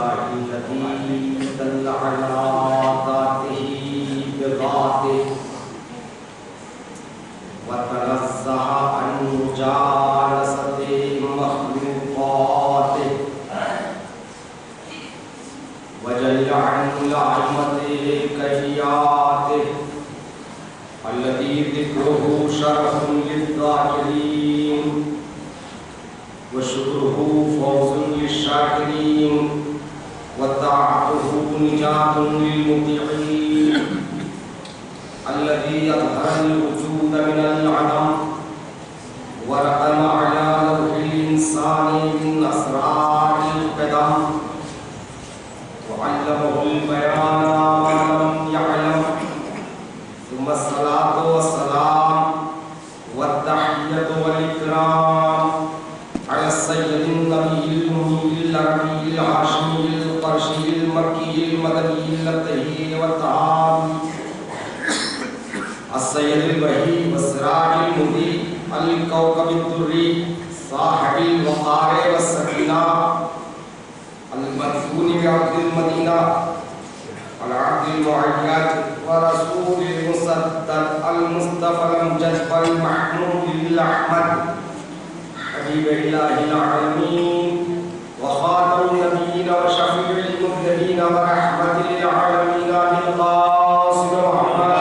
الله الذي دل على ذاته بذاته وتنزه عن مجالسة مخلوقاته وجل عن لعمة كيفياته الذي ذكره شرف للذاكرين وشكره فوز للشاكرين وطاعته نجاة للمطيعين الذي يظهر الوجود من العدم ورقم على لوح الإنسان من أسرار القدم وعلمه البيان ما لم يعلم ثم الصلاة والسلام والتحية والإكرام على السيد النبي الأمي العربي الهاشمي القرشي المكي المدني اللطيف والتهامي السيد الوحي والسراج المضيء الكوكب الدري صاحب الوقار والسكينة المدفون بعبد المدينة العبد المعيد ورسول المسدد المصطفى المجد المحمود الأحمد حبيب إله العالمين وخاتم النبيين وشفيع المذنبين ورحمة للعالمين بالقاسم محمد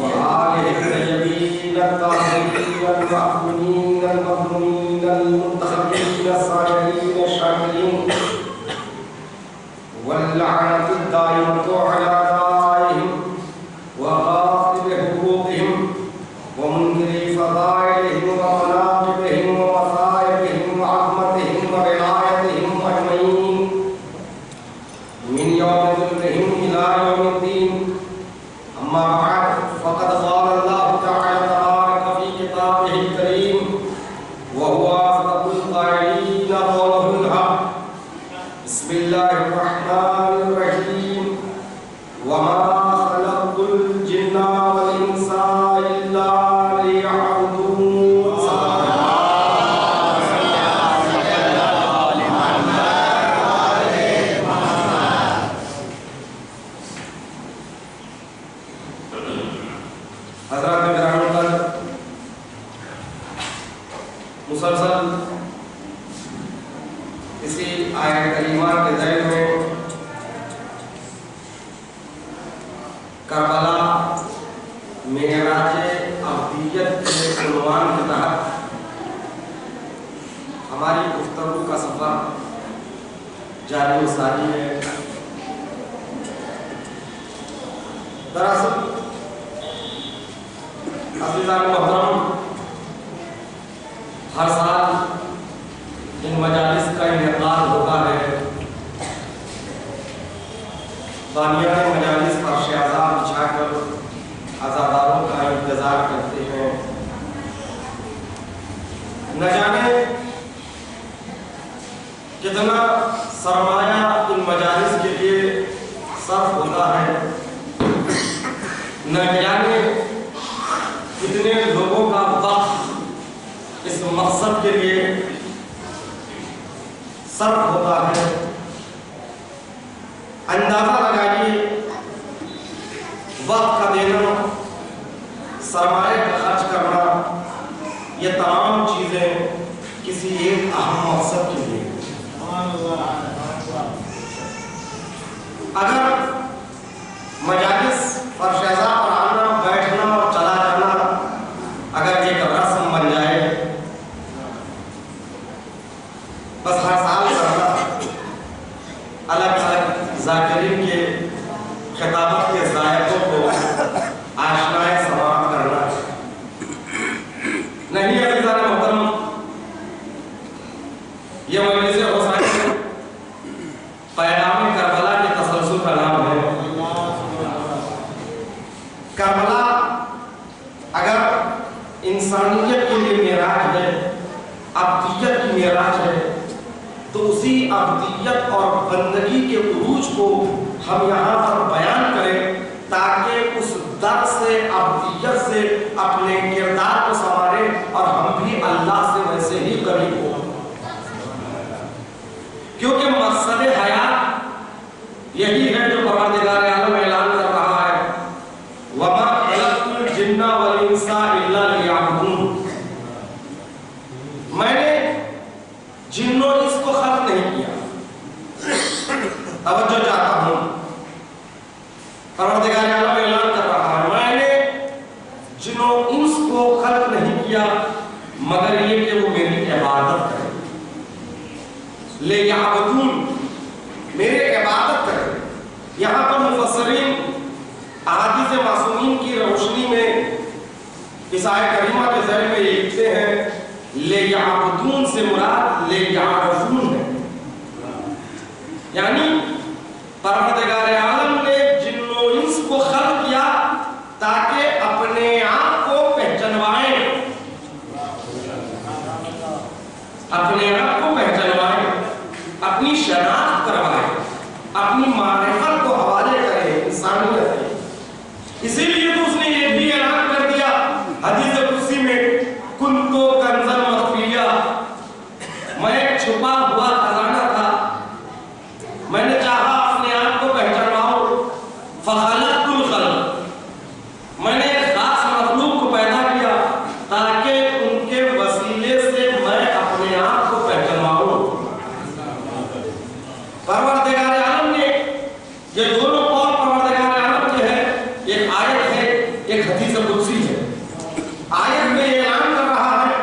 وآله الطيبين الطاهرين المأمونين المظلومين المنتخبين الصالحين الشاكرين واللعنة الدائمة على أعدائهم وغاصب حقوقهم ومنكر فضائلهم ومناقبهم ومصائبهم وعظمتهم وولايتهم أجمعين من يوم ظلمهم إلى يوم الدين. أما بعد فقد قال الله تعالى تبارك في كتابه الكريم وهو أصدق القائلين قوله الحق. بسم الله الرحمن الرحيم. وما خلقت الجن والإنس إلا ليعبدون. حضرات گرامی پر مسلسل اسی آیت کریمہ کے ذیل میں کربلا معراج ابدیت کے عنوان کے تحت ہماری گفتگو کا سفر جاری و ساری ہے. دراصل عزیزان محترم ہر سال ان مجالس کا انعقاد ہوتا ہے. بانیان مجالس فرش عذاب بچھا کر عزاداروں کا انتظار کرتے ہیں. نہ جانے کتنا سرمایہ ان مجالس کے لیے صرف ہوتا ہے, نہ جانے کتنے لوگوں کا وقت اس مقصد کے لیے صرف ہوتا ہے. اندازہ لگائیے وقت کا دینا, سرمایہ کا خرچ کرنا, یہ تمام چیزیں کسی ایک اہم مقصد کے لیے. اگر مجالس فرشیزہ پر آنا, بیٹھنا اور چلا جانا اگر ایک رسم بن جائے, بس ہر سال کرنا, الگ الگ ذاکرین کے خطابت کے ذائقوں کو آشنائے سماعت کرنا نہیں. عزیزان محترم, یہ مجلس حسین پیغام کربلا کے تسلسل کا نام ہے. کربلا اگر انسانیت کے لیے معراج ہے, ابدیت کی معراج ہے, تو اسی ابدیت اور بندگی کے عروج کو ہم یہاں پر بیان کریں تاکہ اس در سے ابدیت سے اپنے کردار کو سنواریں یعبدون، میں نے جن و انس کو خلق نہیں کیا. توجہ چاہتا ہوں، پروردگار عالم اعلان کر رہا ہے میں نے جن و انس کو خلق نہیں کیا مگر یہ کہ وہ میری عبادت کریں. لیعبدون، میرے عبادت کریں. یہاں پر مفسرین احادیث معصومین کی روشنی میں اس آیت کریمہ کے ذریعے میں یہ لکھتے ہیں لیعبدون سے مراد لیعرفون ہے. یعنی پروردگار عالم نے جن و انس کو خلق کیا تاکہ اپنے آپ کو پہچنوائیں، اپنے آپ کو پہچنوائیں، اپنی شناخت کروائیں، اپنی معرفت کو حوالے کریں انسانیت کے. اسی لیے تو اس نے یہ بھی اعلان کر دیا حدیث قدسی میں کنتو کنزا مخفیہ، میں ایک چھپا ہوا خزانہ تھا، میں نے چاہا اپنے آپ کو پہچنواؤں، فخلقت الخلق، میں نے ایک خاص مخلوق کو پیدا کیا تاکہ ان کے وسیلے سے میں اپنے آپ کو پہچنواؤں. پروردگار عالم نے یہ دونوں قول پروردگار عالم کے ہیں، ایک آیت ہے ایک حدیث قدسی ہے. آیت میں یہ اعلان کر رہا ہے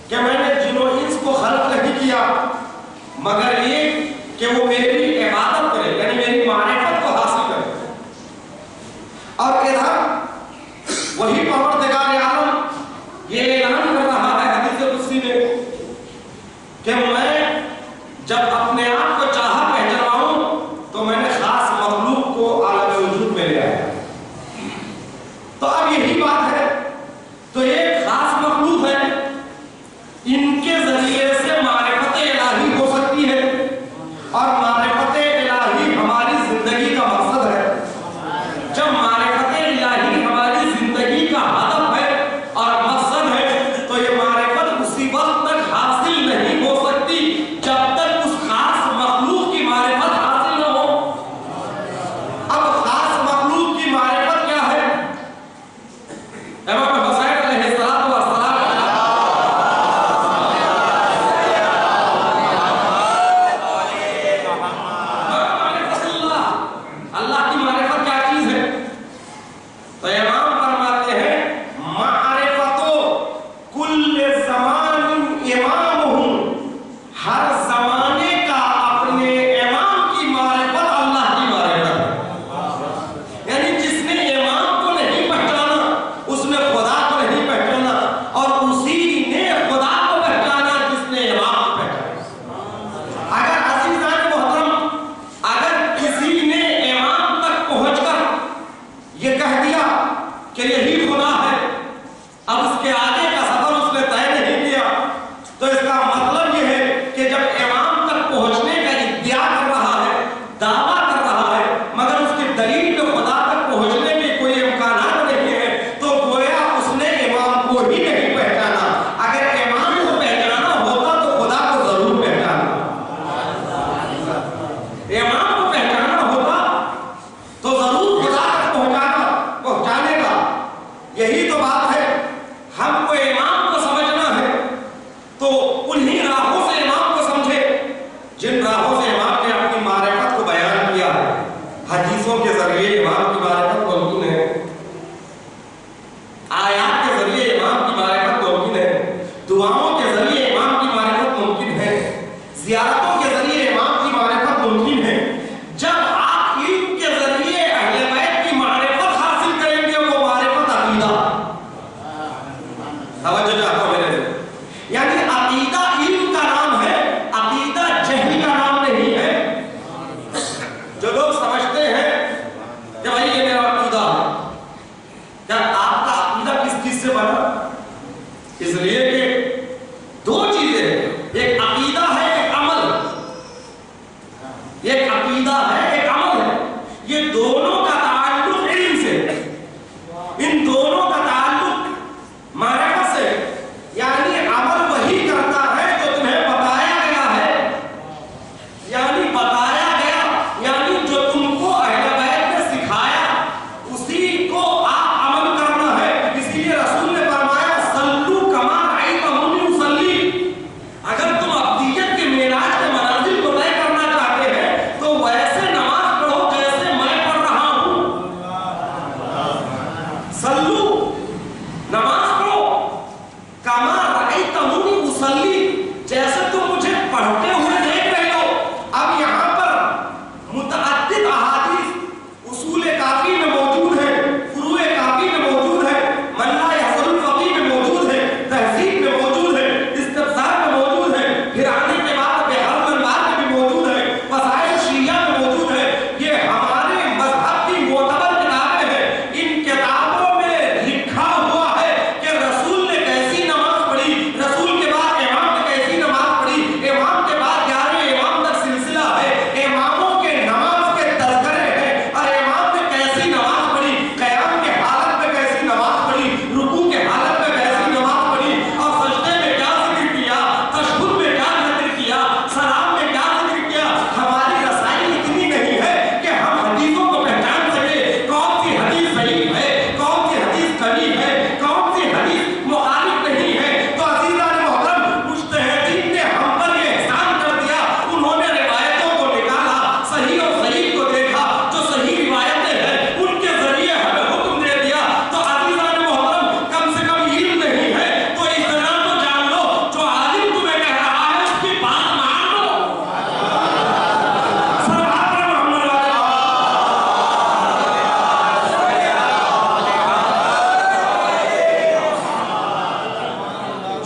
کہ میں نے جن و انس کو خلق نہیں کیا مگر یہ کہ وہ میری عبادت کرے، یعنی میری معرفت کو حاصل کرے. اور ادھر وہی پروردگار عالم یہ اعلان کر رہا ہے حدیث قدسی میں کہ میں جب اپنے آپ کو چاہا پہچنواؤں تو میں نے خاص مخلوق کو عالم وجود میں لے آیا. تو اب یہی بات ہے، تو ایک خاص مخلوق ہے، ان کے ذریعے سے معرفت الہی ہو سکتی ہے اور معرفت الہی ہماری زندگی کا مقصد ہے. جب معرفت الہی ہماری زندگی کا ہدف ہے اور مقصد ہے تو یہ معرفت اسی وقت تک حاصل نہیں ہو سکتی جب تک اس خاص مخلوق کی معرفت حاصل نہ ہو. اب خاص مخلوق کی معرفت کیا ہے؟ امام حسین علیہ السلام اللہ کی معرفت کیا چیز ہے؟ تو امام فرماتے ہیں معرفتو کل زمان امامہم، ہر زمانے کا اپنے امام کی معرفت اللہ کی معرفت ہے. یعنی جس نے امام کو نہیں پہچانا اس نے خدا کو نہیں پہچانا، اور اسی نے خدا کو پہچانا جس نے امام کو پہچانا. اگر عزیزان محترم، اگر کسی نے امام تک پہنچ کر یہ کہہ دیا کہ یہی خدا ہے، اب اس کے آگے کا سفر اس نے طے نہیں کیا، تو اس کا مطلب یہ ہے کہ جب امام تک پہنچنے کا ادعا کر رہا ہے، دعویٰ کر رہا ہے، مگر اس کی دلیل میں خدا تک پہنچنے کے کوئی امکانات نہیں ہے، تو گویا اس نے امام کو ہی نہیں پہچانا. اگر امام کو پہچانا ہوتا تو خدا کو ضرور پہچانا. امام کو پہچانا ہوتا تو ضرور خدا تک پہنچانے کا. یہی تو بات ہے، ہم کو امام کو سمجھنا ہے تو انہی راہوں سے امام کو سمجھے جن راہوں سے امام نے اپنی معرفت کو بیان کیا ہے. حدیثوں کے ذریعے امام کی معرفت ممکن ہے، آیات کے ذریعے امام کی معرفت ممکن ہے، دعاؤں کے ذریعے امام کی معرفت ممکن ہے، زیارتوں کے ذریعے امام کی معرفت ممکن ہے. جب آپ علم کے ذریعے اہل بیت کی معرفت حاصل کریں گے وہ معرفت عقیدہ. توجہ چاہتا ہوں میرے سے، یعنی عقیدہ علم کا نام ہے، عقیدہ جہل کا نام نہیں ہے. جو لوگ سمجھتے ہیں کہ بھائی یہ میرا عقیدہ ہے، کیا آپ کا عقیدہ کس چیز سے بنا؟ اس لیے کہ دو چیزیں ہیں، ایک عقیدہ ہے ایک عمل. ایک عقیدہ ہے ایک عمل ہے، یہ دونوں کا تعلق علم سے، ان دونوں کا تعلق معرفت سے. یعنی عمل وہی کرتا ہے جو تمہیں بتایا گیا ہے، یعنی بتایا گیا یعنی جو تم کو اہل بیت نے سکھایا اسی کو آپ عمل کرنا ہے. اسی لیے رسول نے فرمایا صلو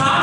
60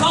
100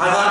1000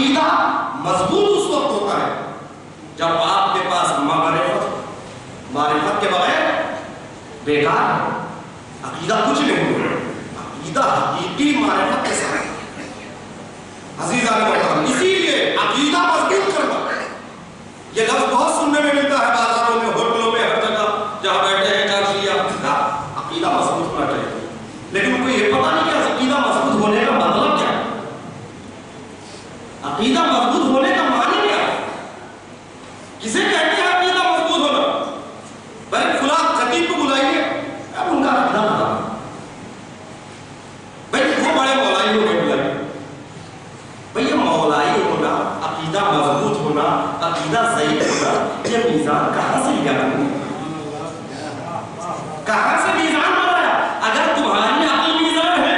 عقیدہ مضبوط اس وقت ہوتا ہے جب آپ کے پاس معرفت کے بغیر بیکار ہے، عقیدہ کچھ نہیں ہے، عقیدہ حقیقی معرفت کے ساتھ۔ عزیزان محترم، اسی لیے عقیدہ مضبوط کرنا، یہ لفظ بہت سننے میں ملتا ہے بازاروں میں، ہوٹلوں میں، ہر جگہ جہاں بیٹھے ہیں عقیدہ مضبوط ہونا چاہیے، لیکن کوئی یہ پتہ نہیں کہ عقیدہ مضبوط ہونے کا مطلب کیا ہے، عقیدہ مضبوط ہونے کا معنی کیا ہے، کسے کہتے ہیں عقیدہ مضبوط ہونا؟ بھائی فلاں خطیب کو بلائیے، اب ان کا عقیدہ بتا، بھائی وہ بڑے مولائی ہو گئے بلائیے، بھائی یہ مولائی ہونا، عقیدہ مضبوط ہونا، عقیدہ ضعیف ہونا، یہ میزان کہاں سے لیا ہے؟ کہاں سے میزان بنایا؟ اگر تمہاری عقل میزان ہے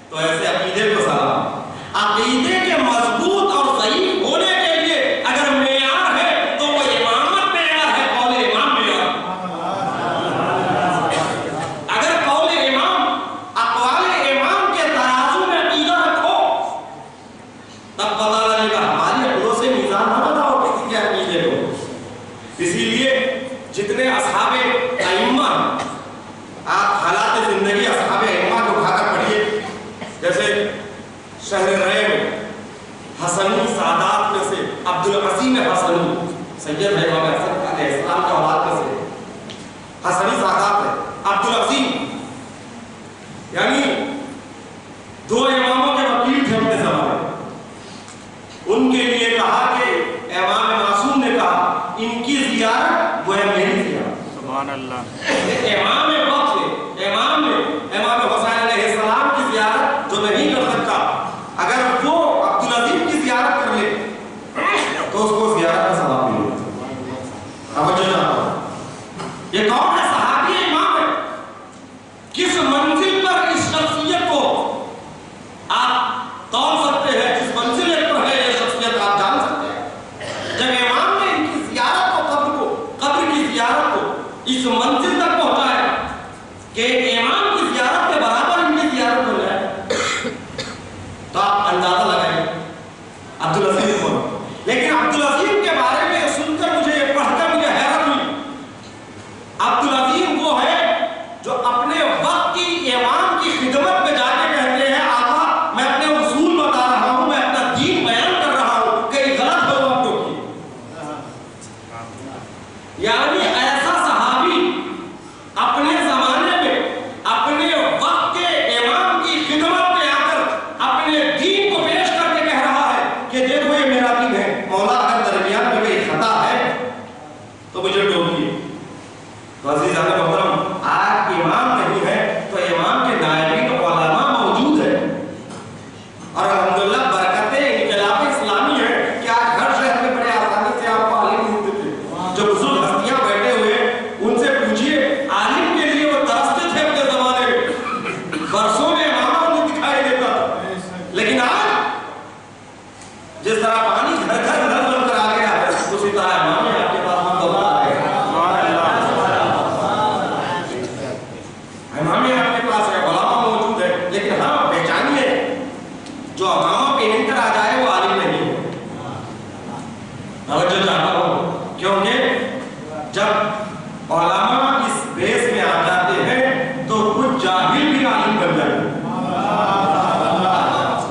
تو ایسے عقیدے کو سلام۔ عقیدے کے مضبوط اور ضعیف ہونے کے لیے اگر معیار ہے تو وہ امامت معیار ہے، قول امام معیار۔ اگر قول امام، اقوال امام کے ترازو میں عقیدہ رکھو تب پتہ لگے گا، ہماری عقلوں سے میزان نہ بتاؤ کسی کے عقیدے کو۔ اسی لیے جتنے اصحاب ائمہ، آپ حالات زندگی اصحاب ائمہ کو اٹھا کر پڑھیے، جیسے شہر رے میں حسنی سادات میں سے عبدالعظیم حسنی، سید ہے امام حسن علیہ السلام کے اولاد میں سے حسنی سادات ہے، عبدالعظیم یعنی دو اماموں کے وکیل تھے اپنے زمانے، ان کے لیے کہا کہ امام معصوم نے کہا ان کی زیارت وہ ہے میری زیارت، سبحان اللہ۔ امام وقت نے، امام حسین علیہ السلام کی زیارت جو نہیں کر سکتا، اگر وہ عبدالعظیم کی زیارت کر لے تو اس کو زیارت کا ثواب ملے گا۔ توجہ چاہتا، یہ کون ہے؟ صحابی امام ہے۔ کس منزل پر اس شخصیت کو آپ تول سکتے ہیں، جس منزل پر ہے یہ شخصیت آپ جان سکتے ہیں۔ جب امام نے ان کی زیارت کو، قبر کی زیارت کو اس منزل تک پہنچایا کہ امام کی زیارت کے برابر ان کی زیارت ہو جائے تو آپ اندازہ لگائیں عبدالعظیم کو۔ لیکن عبدالعظیم کے بارے میں سن کر مجھے پڑھ کر مجھے حیرت ہوئی، عبدالعظیم وہ ہے جو اپنے وقت کی امام کی خدمت میں جا کے کہتے ہیں آقا میں اپنے اصول بتا رہا ہوں، میں اپنا دین بیان کر رہا ہوں، کئی غلط ہو آپ کو کی۔ یعنی ایسا صحابی اپنے زمانے میں اپنے وقت کے امام کی خدمت میں آ کر اپنے دین کو پیش کر کے کہہ رہا ہے کہ دیکھو یہ میرا دین ہے، مولا اگر درمیان میں کوئی خطا ہے تو مجھے ٹوکیے۔ تو عزیزان محترم، آج امام نہیں ہے تو امام کے نائبین علماء موجود ہیں، اور الحمدللہ برکتیں انقلاب اسلامی ہے کہ آج ہر شہر میں بڑے آسانی سے آپ کو عالم ملتے تھے۔ جو بزرگ ہستیاں بیٹھے ہوئے ان سے پوچھئے عالم کے لیے وہ ترستے تھے اپنے زمانے میں، برسوں میں امامہ انہیں دکھائی دیتا تھا، لیکن آج جس طرح پانی گھر گھر نل بن کر آ گیا ہے اسی طرح امام آپ کے پاس منتظر آ گئے، امام آپ کے پاس ہے، علماء موجود ہے، لیکن ہاں پہچانی ہے جو امامہ پہن کر آ جائے وہ عالم نہیں ہے۔ توجہ چاہتا ہوں، کیونکہ جب علماء اس بیس میں آ جاتے ہیں تو کچھ جاہل بھی عالم بن جائے۔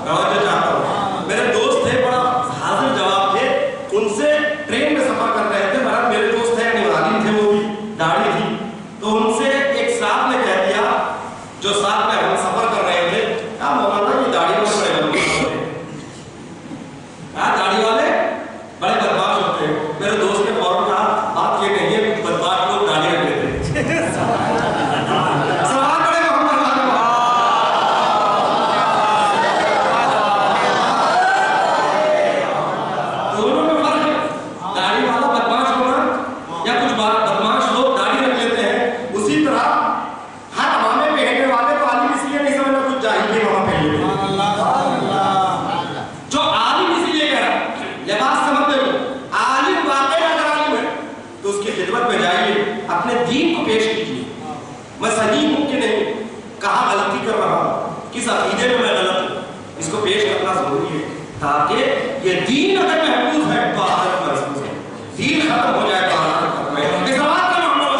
توجہ چاہتا ہوں، میرے دوست تھے، بڑا حاضر جواب تھے، ان سے ٹرین میں سفر کر رہے تھے، بہرحال میرے دوست تھے، عالم تھے، وہ بھی داڑھی تھی، تو ان سے ایک صاحب نے کہہ دیا، جو ساتھ میں ہم سفر کر رہے تھے، کہا مولانا یہ داڑھی والے بڑے بدماش ہوتے ہیں، داڑھی والے بڑے بدماش ہوتے ہیں۔ میرے دوست نے فوراً کہا بات یہ نہیں ہے، بدماش لوگ داڑھی رکھ لیتے ہیں۔ سوال بڑے محمد دونوں میں فرق ہے، داڑھی والا بدماش ہونا یا کچھ بدماش لوگ داڑھی رکھ لیتے ہیں۔ اسی طرح ہر امامے پہننے والے تو عالم اس لیے نہیں سمجھنا کچھ جاہل بھی وہاں پہن لیتے ہیں، جو عالم اس لیے کہہ رہا لباس سمجھتے ہو، عالم واقعی اگر عالم ہے تو اس کی خدمت میں جائیے، اپنے دین کو پیش کیجیے، میں صحیح ہوں کہ نہیں، کہاں غلطی کر رہا ہوں، کس عقیدے میں میں غلط ہوں، اس کو پیش کرنا ضروری ہے تاکہ یہ دین اگر محفوظ ہے تو آخرت محفوظ ہے. دین ختم ہو جائے تو آخرت ختم ہے. اس بات کا معاملہ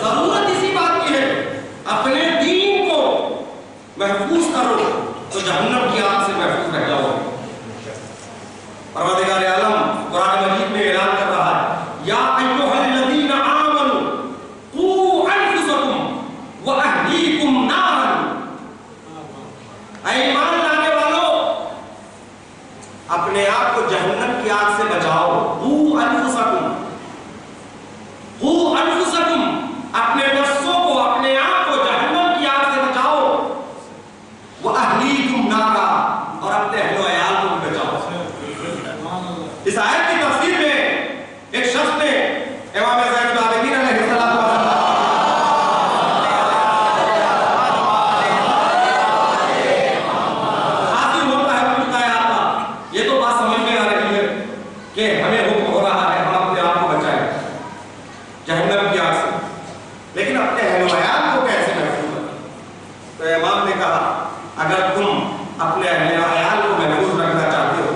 ضرورت اسی بات کی ہے اپنے دین کو محفوظ کرو تو جہنم کی آگ سے محفوظ رہ جاؤ. پروردگار عالم قرآن مجید میں اعلان کر رہا ہے یا ایھا الذین آمنوا قوا انفسکم واہلیکم نارا. اے ایمان لانے والوں اپنے آپ کو جہنم کی آگ سے بچاؤ. قوا انفسکم، قوا انفسکم، اپنے نفسوں کو اپنے آپ کو جہنم کی آگ سے بچاؤ. واہلیکم نارا، اور اپنے اہل و عیال کو بھی بچاؤ. اس آیت کی تفسیر میں ایک شخص نے امام زین العابدین علیہ السلام حاصل ہوتا ہے پوچھتا ہے آپ کا یہ تو بات سمجھ میں آ رہی ہے کہ ہمیں حکم ہو رہا ہے ہم اپنے آپ کو بچائیں جہنم کی آگ سے، لیکن اپنے اہل و عیال کو کیسے محفوظ رکھیں؟ تو امام نے کہا اگر تم اپنے اہل و عیال کو محفوظ رکھنا چاہتے ہو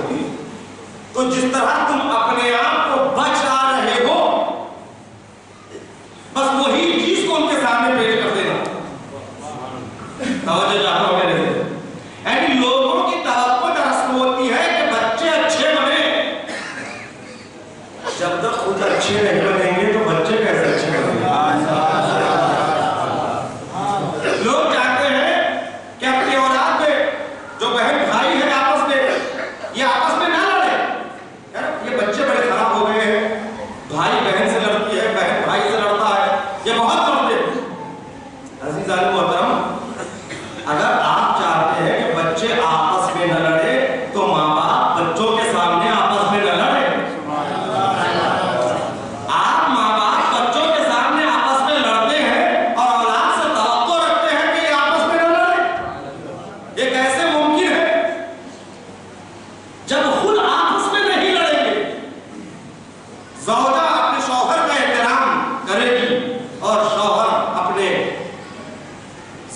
تو جس طرح تم اپنے آپ کو بچا رہے ہو بس وہی چیز کو ان کے سامنے پیش کر دینا. توجہ چاہتا ہوں میرے سے، یعنی لوگوں کی توقع رسم ہوتی ہے کہ بچے اچھے بنے. جب تک خود اچھے نہیں بنیں گے تو بچے کیسے اچھے بنیں گے؟ لوگ چاہتے ہیں کہ اپنی اولاد میں جو بہن بھائی ہے آپس میں یہ آپس میں نہ لڑے. یہ بچے بڑے خراب ہو گئے ہیں، بھائی بہن سے لڑتی ہے، بہن بھائی سے لڑتا ہے، یہ بہت لڑتے ہیں. عزیزان محترم، اگر آپ چاہتے ہیں کہ بچے آپس میں نہ لڑے تو ماں باپ بچوں کے سامنے آپس میں نہ لڑے. آپ ماں باپ بچوں کے سامنے آپس میں لڑتے ہیں اور اولاد سے توقع رکھتے ہیں کہ یہ آپس میں نہ لڑے. یہ کیسے ممکن ہے جب خود آپس میں نہیں لڑیں گے؟ زوجہ اپنے شوہر کا احترام کرے گی اور شوہر اپنے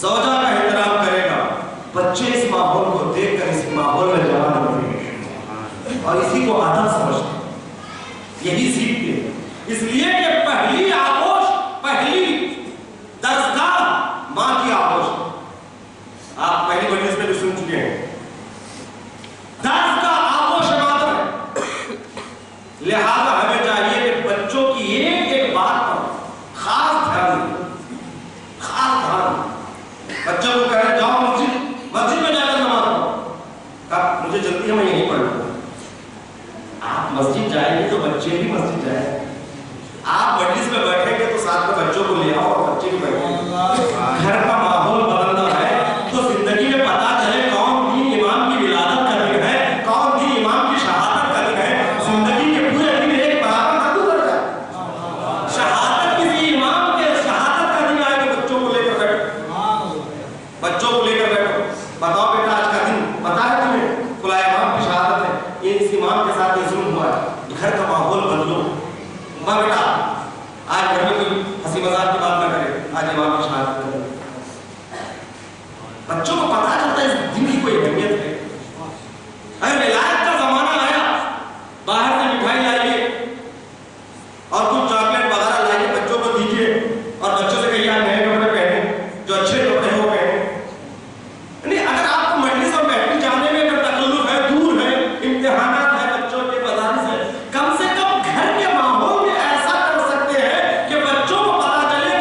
زوجہ کا احترام کرے گا. بچے اس ماحول کو دیکھ کر اس ماحول میں جوان ہوتے ہیں اور اسی کو ادب سمجھتے ہیں، یہی سیکھتے ہیں. اس لیے کہ پہلی آغوش، پہلی درسگاہ ماں کی آغوش. آپ پہلی مجلس میں بھی سن چکے ہیں درسگاہ آغوش مادر ہے. لہذا ہمیں چاہیے کہ بچوں کی ایک ایک بات پر خاص دھیان دیں، خاص دھیان. بچوں کو کہہ جاؤ مسجد میں جا کر نماز پڑھو. کب مجھے جلدی ہے میں یہیں پڑھوں. آپ مسجد جائیں گے تو بچے بھی مسجد جائیں گے. آپ مجلس میں بیٹھیں گے تو ساتھ میں بچوں کو لے آؤ اور بچے بھی بیٹھیں گے. گھر کا ماحول بدلنا ہے تو زندگی میں پتا چلے کون دین امام کی ولادت کا دن ہے، کون دین امام کی شہادت کا دن ہے. زندگی کے پورے دن ایک برابر نہ گزر جائے. شہادت کسی امام کے شہادت کا دن آئے تو بچوں کو لے کر بیٹھو، بچوں کو لے کر بیٹھو. بتاؤ بیٹا آج کا دن پتا ہے تمہیں فلاں امام کی شہادت ہے، یہ اس امام کے ساتھ یہ ظلم ہوا ہے. گھر کا ماحول بدلو. ماں بیٹا آج گھر میں کوئی ہنسی مذاق کی بات نہ کرے، آج امام کی شہادت کرے. بچوں کو پتا چلتا ہے اس دن کی کوئی اہمیت ہے. اگر ولایت کا زمانہ آیا باہر سے مٹھائی لائیے اور کچھ چاکلیٹ وغیرہ لائیے بچوں کو دیجیے اور بچوں سے کہیے آپ نئے کپڑے پہنے، جو اچھے کپڑے ہیں وہ پہنے. نہیں، اگر آپ کو مجلس اور محفل جانے میں اگر تکلف ہے، دور ہے، امتحانات ہے بچوں کے، مدارس ہے، کم سے کم گھر کے ماحول میں ایسا کر سکتے ہیں کہ بچوں کو پتا چلے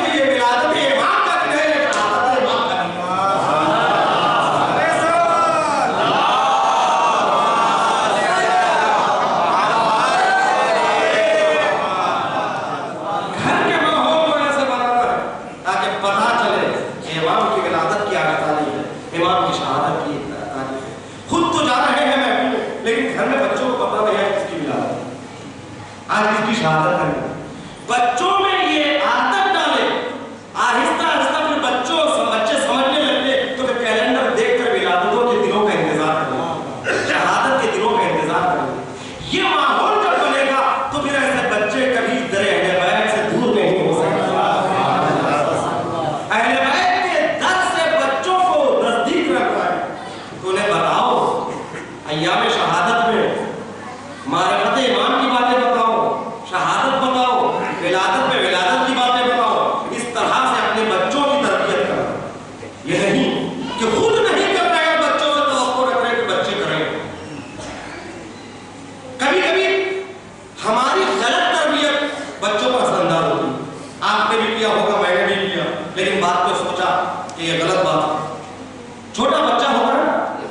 چھوٹا بچہ ہوتا ہے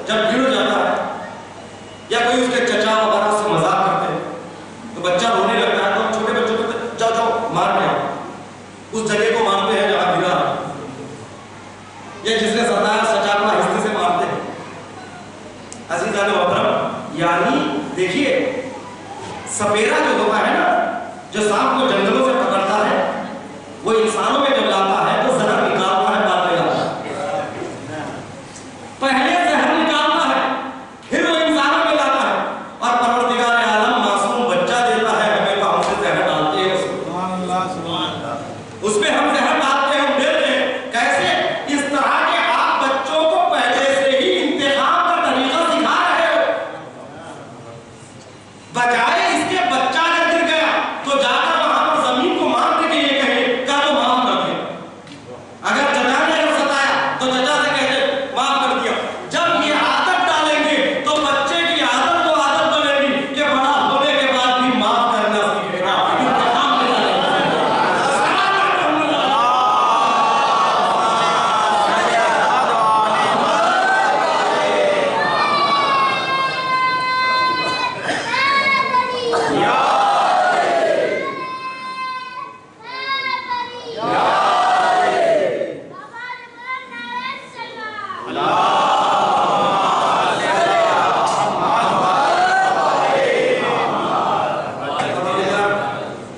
جب گر جاتا ہے یا کوئی اس کے چچا وغیرہ اس سے مذاق کرتے ہیں تو بچہ رونے لگتا ہے تو چھوٹے بچوں کو جاؤ جاؤ مار کے آؤ، اس جگہ کو مارتے ہیں جہاں گرا یا جس نے ستایا سچا کو آہستہ سے مارتے ہیں۔ عزیزان محترم، یعنی دیکھیے سپیرا جو ہوتا ہے نا، جو سانپ کو جنگلوں سے پکڑتا ہے، وہ انسانوں میں جب لاتا ہے تو زہر نکالتا ہے، بعد میں لاتا ہے، پہلے زہر نکالتا ہے پھر وہ انسانوں میں لاتا ہے، اور پروردگار عالم معصوم بچہ دیتا ہے ہمیں تو ہم سے زہر ڈالتے ہیں، اس پہ ہم زہر ڈالتے ہیں، ہم دیتے ہیں۔ کیسے؟ اس طرح کے آپ بچوں کو پہلے سے ہی انتخاب کا طریقہ سکھا رہے ہو، بجائے اس کے بچہ نے گر گیا تو جا کر وہاں پر زمین کو مانگنے کے لیے کہیں کیا تو معاف کر دیا، اگر چچا نے اگر ستایا تو چچا سے کہتے معاف کر دیا۔ جب یہ عادت ڈالیں گے تو بچے کی عادت وہ عادت بنے گی کہ بڑا ہونے کے بعد بھی معاف کرنا سیکھے گا، انتقام میں ڈالیں گے۔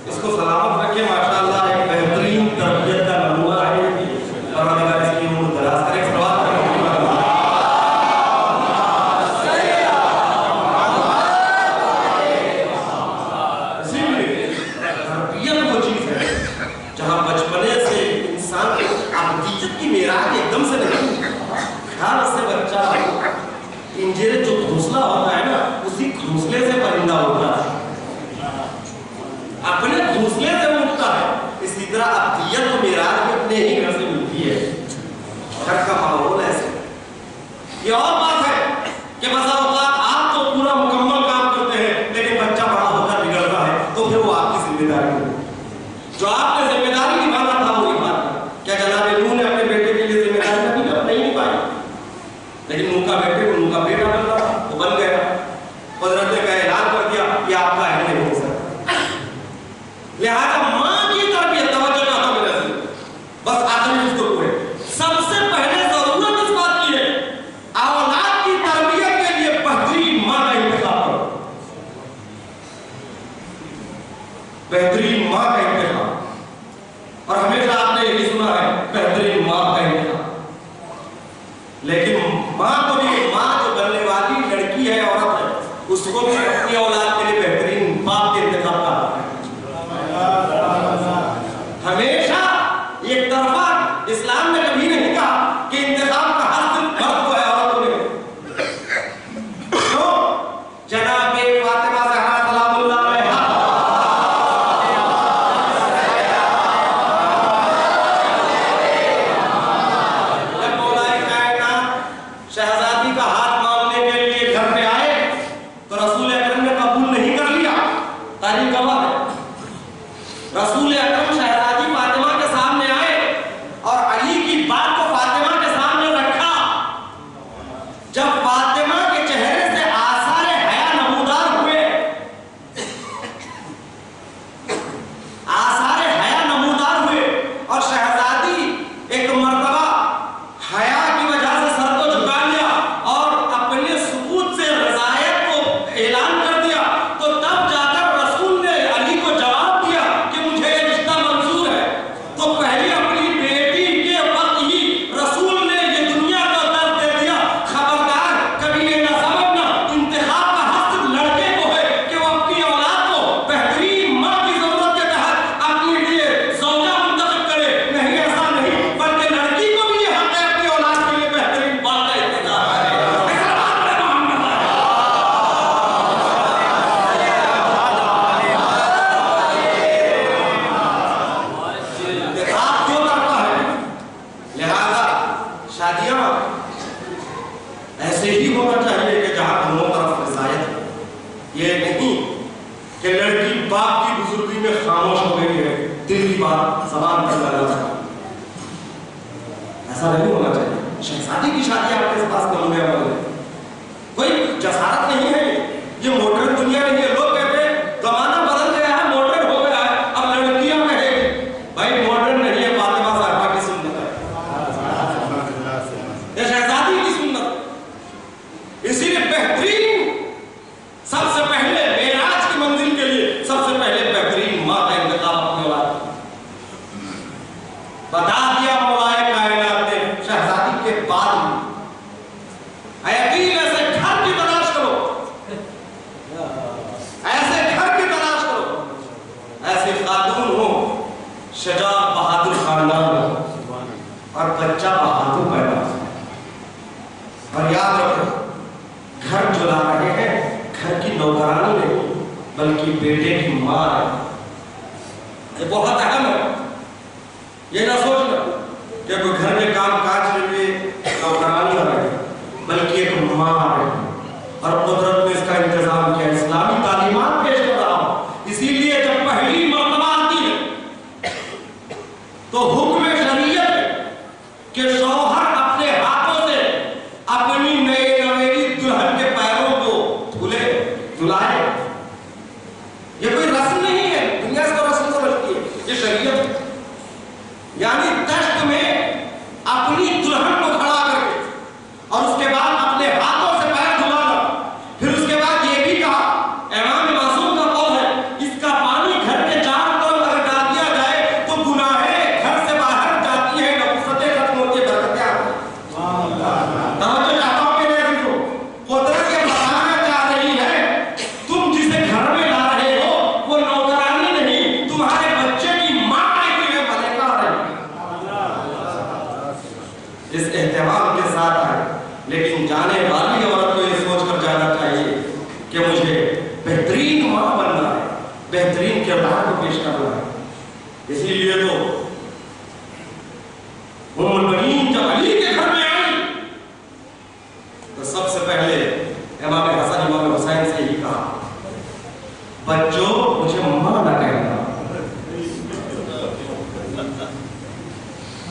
اس کو سلامت رکھے، ماشاءاللہ ایک بہترین تربیت کا نمونہ ہے، اور اگر اس کی عمر دراز کرے، سلوات کریں۔ اسی لیے تربیت وہ چیز ہے جہاں بچپنے سے انسان کو ابدیت کی معراج ایک دم سے نہیں، گھر سے بچہ پنجرے جو گھونسلہ ہوتا ہے نا، اسی گھونسلے سے پرندہ ہوتا ہے، اپنے گھونسلے سے اٹھتا ہے۔ اسی طرح ابدیت و معراج بھی اپنے ہی گھر سے ملتی ہے، گھر کا ماحول ایسے۔ یہ اور بات ہے کہ بسا اوقات آپ تو پورا مکمل کام کرتے ہیں لیکن بچہ بڑا ہوتا بگڑتا ہے، تو پھر وہ آپ کی ذمہ داری ہے، جو آپ نے ذمہ داری نبھانا تھا وہ نبھانا۔ کیا جناب نوح نے اپنے بیٹے کے لیے ذمہ داری نہیں نبھائی؟ لیکن نوح کا بیٹے کو نوح کا بیٹا بن رہا، وہ بن گیا، قدرت نے کا اعلان کر دیا یہ آپ کا اہل نہیں ہو سکتا۔ لہذا ماں کی تربیت، توجہ چاہتا ہوں میرے سے، بس آخری اس کو ہوئے سب سے پہلے ضرورت اس بات کی ہے اولاد کی تربیت کے لیے بہترین ماں کا انتخاب کرو، بہترین ماں کا انتخاب۔ اور ہمیشہ آپ نے یہی سنا ہے بہترین ماں کا انتخاب، لیکن ماں کو بھی، ماں جو بننے والی لڑکی ہے، عورت ہے، اس کو بھی اپنی اولاد کے لیے بہترین باپ کے انتخاب کرنا ہے۔ ہمیشہ ایک طرفہ اسلام نے کبھی نہیں کہا کہ انتخاب کا حق صرف مرد کو ہے، عورت کو نہیں۔ کیوں؟ جناب فاطمہ زہرا سلام اللہ علیہا جب مولا کائنات شہزادی کا ہاتھ مانگنے کے لیے گھر پہ آئے تو رسول اکرم نے قبول نہیں کر لیا۔ تاریخ گواہ ہے، رسول اکرم شہزادی فاطمہ کے سامنے آئے اور علی کی بات کو فاطمہ کے سامنے رکھا۔ جب فاطمہ کے چہرے سے آثار حیا نمودار ہوئے، آثار حیا نمودار ہوئے، اور شہزادی ایک مرتبہ حیا کی وجہ سے سر کو جھکا لیا اور اپنے ثبوت سے رضایت کو اعلان کر دیا، تو تب جا کر رسول نے علی کو جواب دیا کہ مجھے یہ رشتہ منظور ہے۔ تو پہلی اپنی بیٹی کے وقت ہی رسول نے یہ دنیا کو درد دے دیا، خبردار کبھی یہ نہ سمجھنا انتخاب کا حق صرف لڑکے کو ہے کہ وہ اپنی اولاد کو بہترین ماں کی ضرورت کے تحت اپنے لیے زوجہ منتخب کرے، نہیں، ایسا نہیں، بلکہ لڑکی کو بھی یہ حق ہے اپنی اولاد کے لیے بہترین باپ کا انتخاب کرے۔ انتخاب کیوں کرتا ہے؟ لہذا شادیاں ایسے ہی ہونا چاہیے کہ جہاں دونوں طرف رضایت ہے، یہ نہیں کہ لڑکی باپ کی بزرگی میں خاموش ہو گئی ہے، دل کی بات زبان پر لانا چاہیے، ایسا نہیں ہونا چاہیے۔ شہزادی کی شادی آپ کے بلکہ بیٹے کی ماں ہے. یہ بہت اہم ہے. یہ نہ سوچنا کہ کوئی گھر میں کام کاج کے لیے نوکرانی ہے، بلکہ ایک ماں ہے. اور قدرت نے اس کا انتظام کیا. اسلامی تعلیمات پیش کر رہا ہوں. اسی لیے جب پہلی مرتبہ آتی ہے تو حکم شریعت ہے کہ شوہر اپنے ہاتھوں سے اپنی نئے نویلی دلہن کے پیروں کو دھلائے. یہ کوئی رسم نہیں ہے، دنیا اس کو رسم سمجھتی ہے، یہ شریعت ہے. یعنی دشت میں اپنی دلہن کو کھڑا کر کے اور اس کے بعد اپنے ہاتھوں سے پیر دھلانا. پھر اس کے بعد یہ بھی کہا، امام معصوم کا قول ہے، اس کا پانی گھر کے چار طرف اگر ڈال دیا جائے تو گناہیں گھر سے باہر جاتی ہیں، نفستیں ختم ہوتی ہیں، برکتیں آتی ہیں. توجہ چاہتا ہوں میرے عزیزو، قدرت یہ بتانا چاہ رہی ہے تم جسے گھر میں لا رہے ہو وہ نوکرانی نہیں، تمہارے بچے کی ماں آئی ہوئی ہے، ملکہ آ رہی ہے. اس اہتمام کے ساتھ آئے. لیکن جانے والی عورت کو یہ سوچ کر جانا چاہیے کہ مجھے بہترین ماں بننا ہے، بہترین کردار کو پیش کرنا ہے. اسی لیے تو ام البنین جب علی کے گھر میں آئی تو سب سے پہلے امام حسن امام حسین سے ہی کہا، بچوں مجھے ماں نہ کہنا.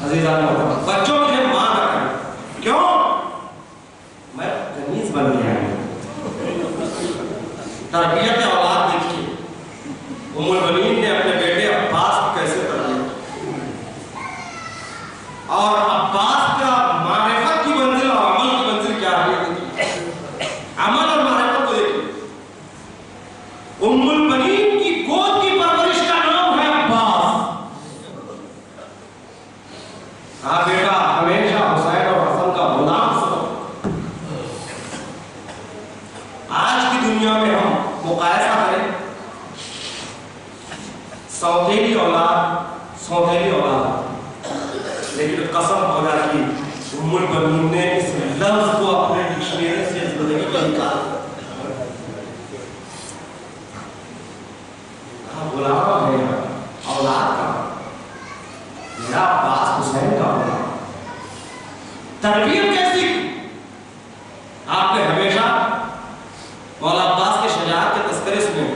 عزیزان بچوں مجھے ماں نہ کہنا. کیوں؟ میں غنیز بن گیا ہوں. تربیت اولاد دیکھیے ام البنین نے اپنے بیٹے عباس کو کیسے تربیت کی، اور عباس کا معرفت کی منزل اور عمل کی منزل کیا ہے. عمل اور معرفت کو دیکھیے. ام البنین کی گود کی پرورش کا نام ہے عباس. کہا بیٹا ہمیشہ حسین اور حسن کا غلام سمجھ. آج کی دنیا میں ہم مقایسہ کریں سوتیلی اولاد، لیکن قسم خدا کی ام البنین نے اس لفظ کو اپنے ڈکشنری سے زندگی کا نکال غلام ہے اولاد کا. میرا عباس حسین کا غلام. تربیت کیسی کی؟ آپ نے ہمیشہ مولا عباس کے شجاعت کے تذکرے سنے.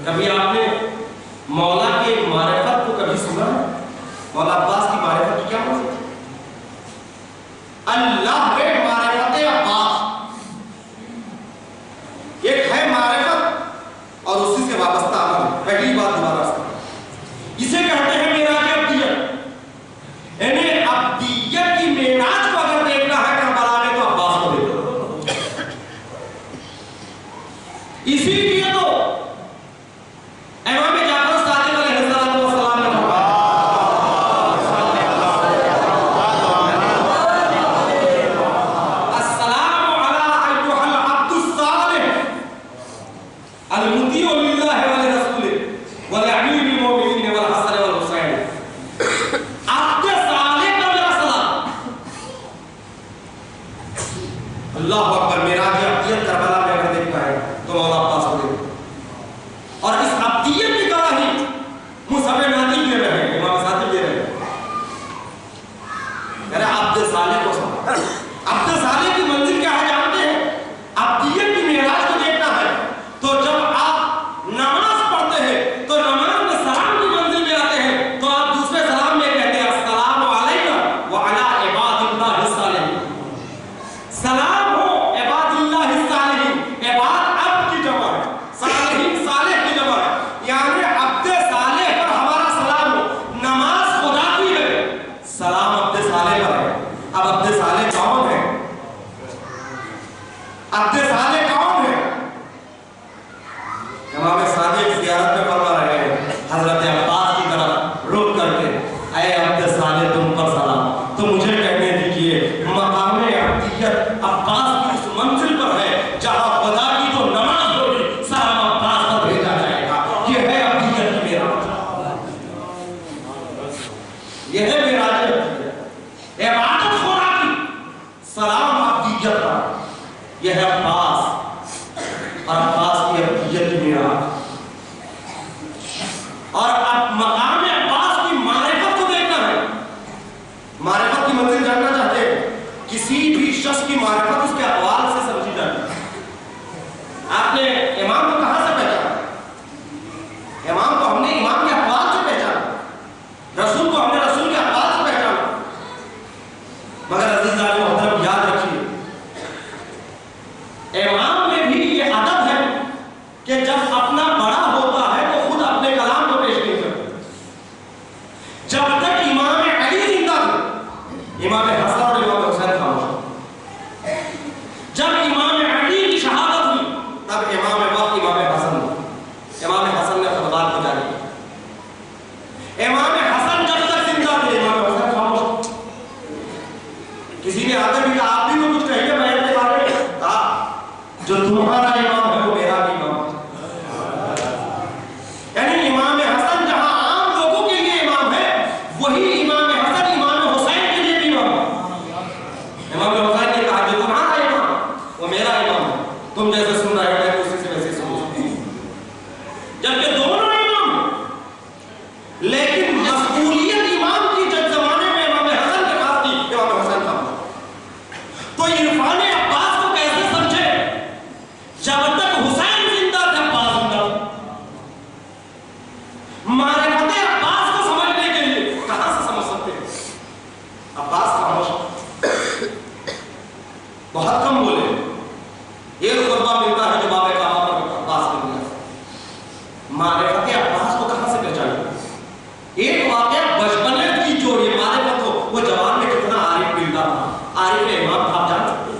کبھی آپ نے مولا کے معرفت کو کبھی سنا؟ مولا عباس کی معرفت کی کیا مطلب؟ اللہ کے معرفت عباس. ایک ہے معرفت اور اسی سے وابستہ عمل. پہلی بات دوبارہ سے اسے کہتے ہیں معراج عبدیت. یعنی عبدیت کی معراج کو اگر دیکھنا ہے کربلا میں تو عباس کو دیکھنا. اسی لیے تو امام جعفر صادق علیہ السلام نے السلام علی ایھا العبد الصالح المطیع للہ ولرسولہ ولعلی المؤمنین والحسن والحسین. عبد صالح کا میرا سلام. اللہ اکبر. معراج عبدیت کربلا میں اگر دیکھنا ہے تو مولا عباس کو دیکھنا. اور اس عبدیت کی گواہی مصحف نادی دے رہے ہیں، امام صادق دے رہے ہیں. میرا عبد صالح کو سمجھ. عبد صالح کی منزل کیا ہے جانتے ہیں؟ عبدیت کی معراج کو دیکھنا ہے تو جب آپ نماز پڑھتے ہیں تو نماز میں سلام کی منزل میں آتے ہیں تو آپ دوسرے سلام میں کہتے ہیں السلام علیکم وعلی عباد اللہ الصالحین. سلام ہو عباد اللہ الصالحین. عباد عبد کی جمع ہے، صالحین صالح کی جمع ہے. یعنی عبد صالح پر ہمارا سلام ہو. نماز خدا کی ہے، سلام عبد صالح پر ہے. اب عبد صالح کون ہے؟ عبد صالح کون ہے؟ امام صادق زیارت میں فرما رہے ہیں حضرت عباس کی طرف رک کر کے، اے عبد صالح تم پر سلام. تو مجھے کہنے دیجئے مقام عبدیت عباس کی اس منزل پر ہے جہاں خدا کی تو نماز ہوگی سلام عباس پر بھیجا جائے گا. یہ ہے عبدیت کی معراج. یہ ہے معراج عبدیت. عبادت خدا کی، سلام عبدیت پر. یہ ہے عباس اور عباس کی عبدیت. بندگیت کی معراج. اور اب مقام عباس کی معرفت کو دیکھنا ہے. معرفت کی منزل جاننا چاہتے ہیں. کسی بھی شخص کی معرفت اس کے اقوال سے سمجھی جاتی ہے. آپ نے امام کو کہاں سے پہچانا؟ امام کو ہم نے امام کے اقوال سے پہچانا. رسول کو ہم نے رسول کے اقوال سے پہچانا. مگر عزیزان محترم یاد رکھیے، امام میں بھی یہ ادب ہے کہ جب اپنا بڑا ہوتا ہے تو خود اپنے کلام کو پیش نہیں کرتا. جب تک امام علی زندہ تھے، امام حسن اور امام حسین خاموش. جب امام علی کی شہادت ہوئی تب امام وقت امام حسن ہوئی. امام حسن نے خطبات کو جاری کیا. امام حسن جب تک زندہ تھے، امام حسن خاموش. کسی نے آگے بھی کہا آپ بھی تو کچھ کہیے بیان کے بارے میں. جو تمہارا امام ہے وہ میرا بھی امام ہے. یعنی امام حسن جہاں عام لوگوں کے لیے امام ہے، وہی امام حسن امام حسین کے لیے بھی امام ہے. امام حسین نے کہا جو تمہارا امام وہ میرا امام ہے. تم جیسے سن رہے ہو میں اسی سے ویسے سنوں. جبکہ دونوں امام ہیں، لیکن مسئولیت امام کی جب زمانے میں امام حسن کے پاس تھی، امام حسین تھا. تو عرفان عباس کو کیسے سمجھے؟ جب تک حسین زندہ تھا عباس زندہ تھا. معرفت عباس کو سمجھنے کے لیے کہاں سے سمجھ سکتے ہیں؟ عباس خاموش، بہت کم بولے. یہ خطبہ ملتا ہے جو باب کعبہ پر عباس نے دیا. معرفت عباس کو کہاں سے پہچانے؟ ایک واقعہ بچپنے کی جو یہ معرفت ہو، وہ جوان میں کتنا عارف ملتا تھا. عارف امام آپ جان سکتے ہیں.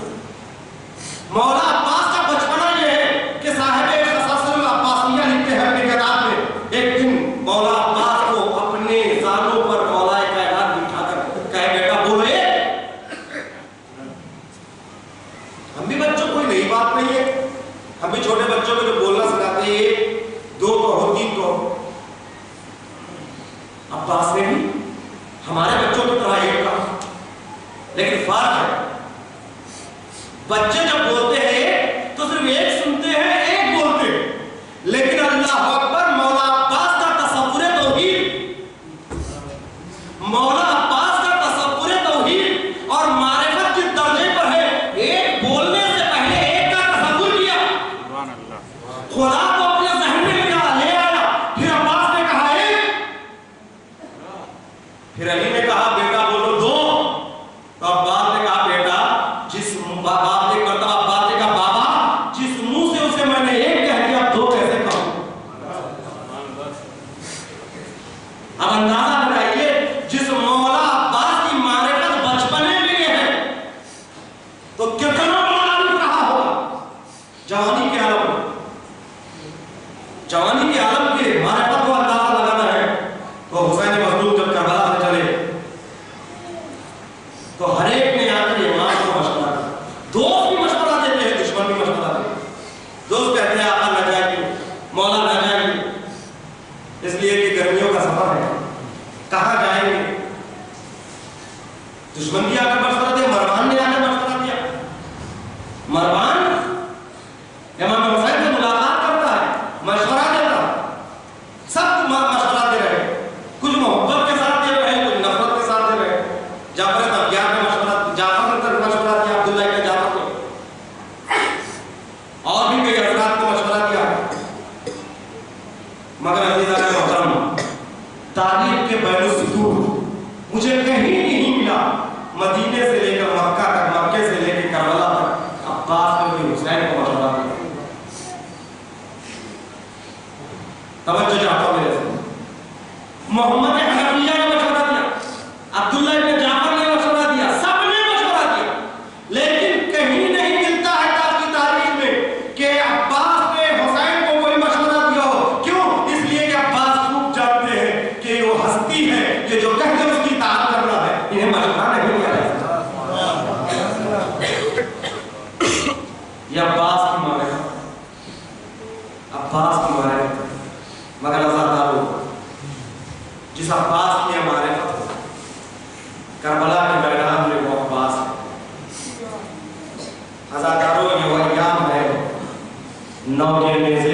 مولا عباس کا بچپنا یہ ہے کہ صاحب خصائص العباسیہ لکھتے ہیں اپنی کتاب میں، ایک دن مولا عباس کو اپنے زانوں پر مولا کائنات بٹھا کر کہے بیٹا بولے. ہم بھی بچوں کوئی نئی بات نہیں ہے. ہم بھی چھوٹے بچوں کو جو بولنا سکھاتے ہیں ایک دو کہو تین کہو. عباس نے بھی ہمارے بچوں کی طرح ایک کہا، لیکن فرق ہے. بچے جب بولتے ہیں تو صرف ایک سنتے ہیں، ایک بولتے ہیں. لیکن اللہ اکبر، مولا عباس کا تصور توحید، مولا عباس کا تصور توحید اور معرفت کے درجے پر ہے. ایک بولنے سے پہلے ایک کا تصور کیا، خدا کو اپنے ذہن میں لے آیا. پھر عباس نے کہا ایک، پھر علی نے کہا بیٹا بولو دو. تو عباس نے کہا بیٹا جس باپ نے مرتبہ بات نے کہا بابا جس منہ سے اسے میں نے ایک کہہ دیا اب دو کیسے کہوں. اب اندازہ لگائیے جس مولا عباس کی معرفت بچپنے میں یہ ہے تو کتنا بڑا عالم رہا ہوگا جوانی کے عالم میں. جوانی کے عالم کے معرفت کو اندازہ لگانا ہے. تو حسین مظلوم جب کربلا سے چلے تو ہر ایک نے آ کر امام کو مشورہ دیا. دوست بھی مشورہ دیتے ہیں، دشمن بھی مشورہ دیتے ہیں. دوست کہتے ہیں آقا نہ جائے گی، مولا نہ جائے گی، اس لیے کہ گرمیوں کا سفر ہے، کہاں جائیں گے. دشمن بھی آ کر مشورہ دیا. مروان نے آ کر مشورہ دیا. مروان امام حسین سے ملاقات کرتا ہے، مشورہ دیتا ہے. سب مشورہ دے رہے ہیں، کچھ محبت کے ساتھ دے رہے ہیں، کچھ نفرت کے ساتھ دے رہے ہیں. جعفر طیار نے مشورہ، جعفر نے مشورہ دیا، عبداللہ ابن جعفر نے، اور بھی کئی حضرات کو مشورہ دیا. مگر عزیزان محترم، تاریخ کے بین السطور مجھے کہیں نہیں ملا مدینے سے لے کر مکہ تک، مکے سے لے کر کربلا تک عباس نے بھی حسین کو مشورہ دیا. توجہ چاہتا ہوں میرے سے. محمد حنفیہ نے مشورہ دیا، عبداللہ ابن جعفر نے مشورہ دیا، سب نے مشورہ دیا. لیکن کہیں نہیں ملتا ہے کی تاریخ میں کہ عباس نے حسین کو کوئی مشورہ دیا ہو. کیوں؟ اس لیے کہ عباس خوب جانتے ہیں کہ وہ ہستی ہے کہ جو کہتے اس کی اطاعت کرنا ہے. انہیں مشورہ نہیں دیا جا سکتا. یہ عباس کی معرفت، عباس کی معرفت. مگر عزادارو، جس عباس کی معرفت کربلا کے میدان میں وہ عباس ہے. عزادارو یہ وہ ایام ہے، نو کے نیزے